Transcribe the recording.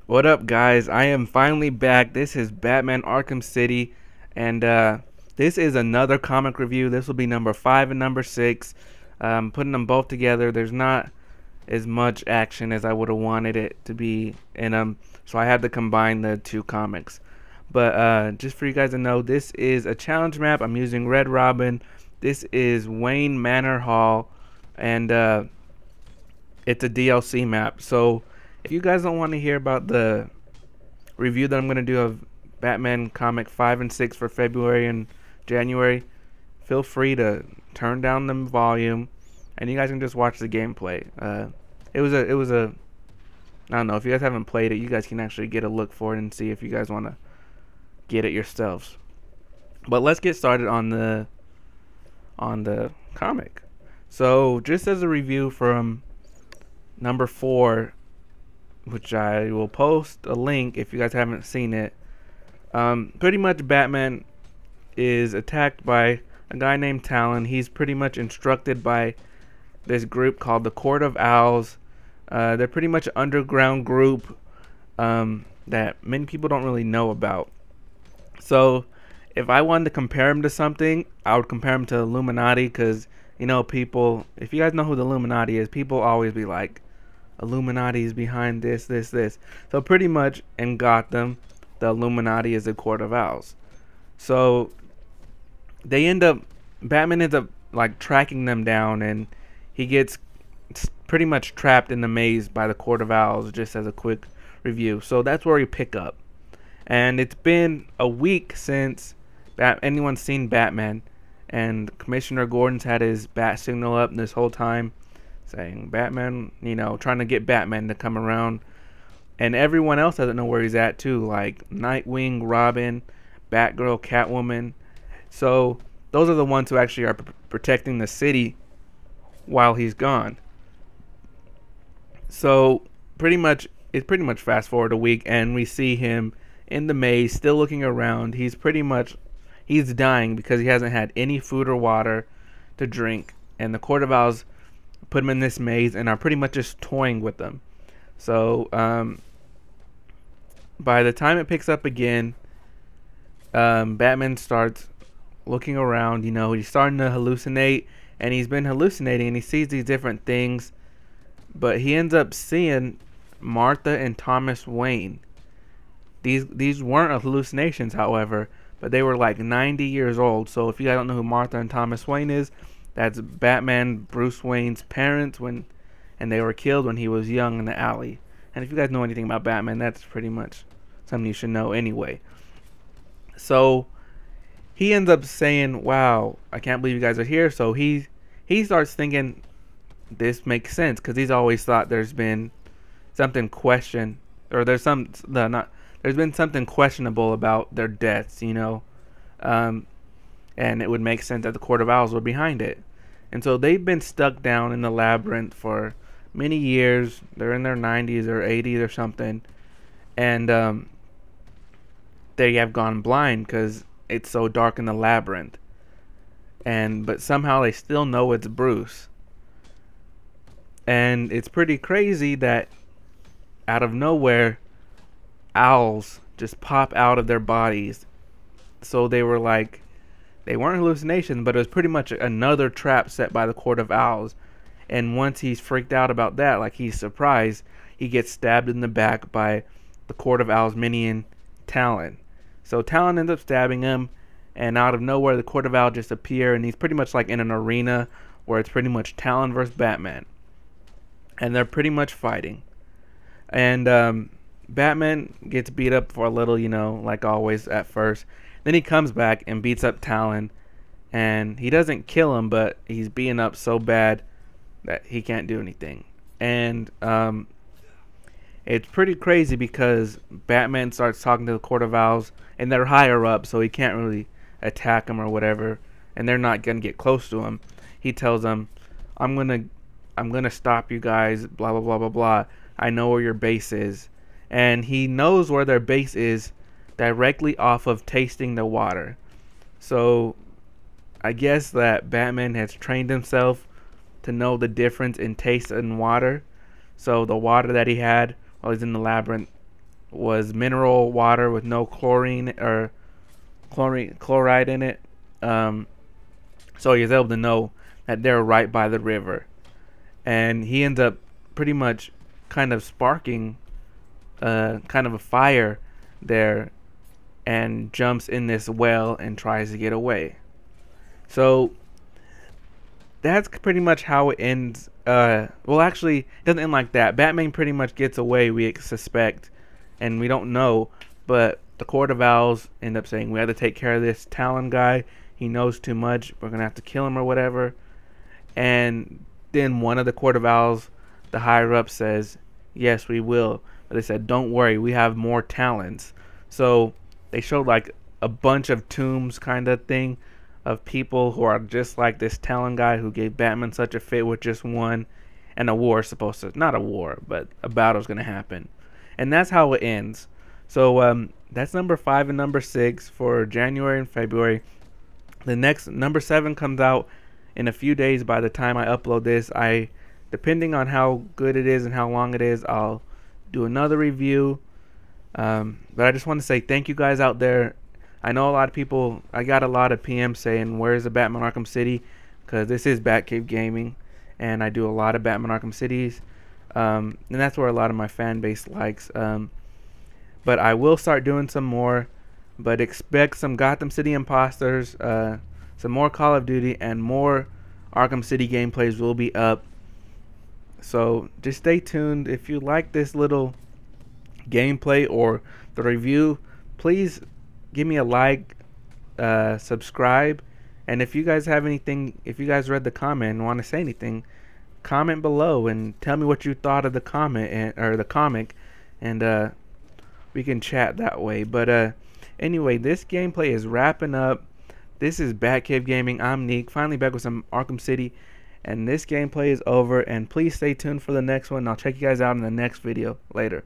What up, guys? I am finally back. This is Batman Arkham City, and this is another comic review. This will be number 5 and number 6. Putting them both together, there's not as much action as I would have wanted it to be in them, so I had to combine the two comics. But just for you guys to know, this is a challenge map. I'm using Red Robin. This is Wayne Manor Hall, and it's a DLC map. So if you guys don't want to hear about the review that I'm going to do of Batman comic 5 and 6 for February and January, feel free to turn down the volume and you guys can just watch the gameplay. It was a I don't know, if you guys haven't played it, you guys can actually get a look for it and see if you guys want to get it yourselves. But let's get started on the comic. So just as a review from number 4, which I will post a link if you guys haven't seen it. Pretty much Batman is attacked by a guy named Talon. He's pretty much instructed by this group called the Court of Owls. They're pretty much an underground group that many people don't really know about. So if I wanted to compare him to something, I would compare him to Illuminati, because you know, people, if you guys know who the Illuminati is, people always be like, Illuminati is behind this. So pretty much in Gotham, the Illuminati is the Court of Owls. So Batman ends up like tracking them down, and he gets pretty much trapped in the maze by the Court of Owls, just as a quick review. So that's where we pick up. And it's been a week since anyone's seen Batman, and Commissioner Gordon's had his bat signal up this whole time, saying Batman, you know, trying to get Batman to come around. And everyone else doesn't know where he's at too, like Nightwing, Robin, Batgirl, Catwoman. So those are the ones who actually are protecting the city while he's gone. So it's pretty much fast forward a week and we see him in the maze still looking around. He's dying because he hasn't had any food or water to drink, and the Court of Owls put him in this maze and are pretty much just toying with them. So by the time it picks up again, Batman starts looking around. You know, he's starting to hallucinate, and he's been hallucinating, and he sees these different things, but he ends up seeing Martha and Thomas Wayne. These weren't hallucinations, however, but they were like 90 years old. So if you guys don't know who Martha and Thomas Wayne is, that's Batman, Bruce Wayne's parents, and they were killed when he was young in the alley. And if you guys know anything about Batman, that's pretty much something you should know anyway. So he ends up saying, "Wow, I can't believe you guys are here." So he starts thinking this makes sense, because he's always thought there's been something there's been something questionable about their deaths, you know. And it would make sense that the Court of Owls were behind it. And so they've been stuck down in the labyrinth for many years. They're in their 90s or 80s or something. And they have gone blind because it's so dark in the labyrinth. But somehow they still know it's Bruce. And it's pretty crazy that out of nowhere, owls just pop out of their bodies. So they weren't hallucinations, but it was pretty much another trap set by the Court of Owls. And once he's freaked out about that, like he's surprised, he gets stabbed in the back by the Court of Owls minion Talon. So Talon ends up stabbing him, and out of nowhere the Court of Owls just appear, and he's pretty much like in an arena where it's pretty much Talon versus Batman. And they're pretty much fighting. And Batman gets beat up for a little, you know, like always at first. Then he comes back and beats up Talon, and he doesn't kill him, but he's beaten up so bad that he can't do anything. And it's pretty crazy because Batman starts talking to the Court of Owls, and they're higher up, so he can't really attack him or whatever, and they're not gonna get close to him. He tells them, I'm gonna stop you guys, blah blah blah blah blah. I know where your base is. And he knows where their base is directly off of tasting the water. So I guess that Batman has trained himself to know the difference in taste and water. So the water that he had while he's in the labyrinth was mineral water with no chlorine or chloride in it. So he was able to know that they're right by the river, and he ends up pretty much kind of sparking kind of a fire there, and jumps in this well and tries to get away. So that's pretty much how it ends. Well, actually, it doesn't end like that. Batman pretty much gets away, we suspect, and we don't know, but the Court of Owls end up saying we have to take care of this Talon guy. He knows too much. We're gonna have to kill him or whatever. And then one of the Court of Owls, the higher up, says, yes, we will. But they said, don't worry, we have more Talons. So they showed like a bunch of tombs kind of thing of people who are just like this Talon guy who gave Batman such a fit with just one. And a war is supposed to, not a war, but a battle's going to happen. And that's how it ends. So that's number 5 and number 6 for January and February. The next, number 7, comes out in a few days by the time I upload this. Depending on how good it is and how long it is, I'll do another review. But I just want to say thank you guys out there. I know a lot of people, I got a lot of PMs saying, where's the Batman Arkham City? Because this is Batcave Gaming, and I do a lot of Batman Arkham Cities. And that's where a lot of my fan base likes. But I will start doing some more. But expect some Gotham City Imposters, some more Call of Duty, and more Arkham City gameplays will be up. So just stay tuned. If you like this little gameplay or the review, please give me a like, subscribe, and if you guys have anything, if you guys read the comment and want to say anything, comment below and tell me what you thought of the comment or the comic, and we can chat that way. But anyway, this gameplay is wrapping up. This is Batcave Gaming. I'm Neek, finally back with some Arkham City, and this gameplay is over. And please stay tuned for the next one. I'll check you guys out in the next video. Later.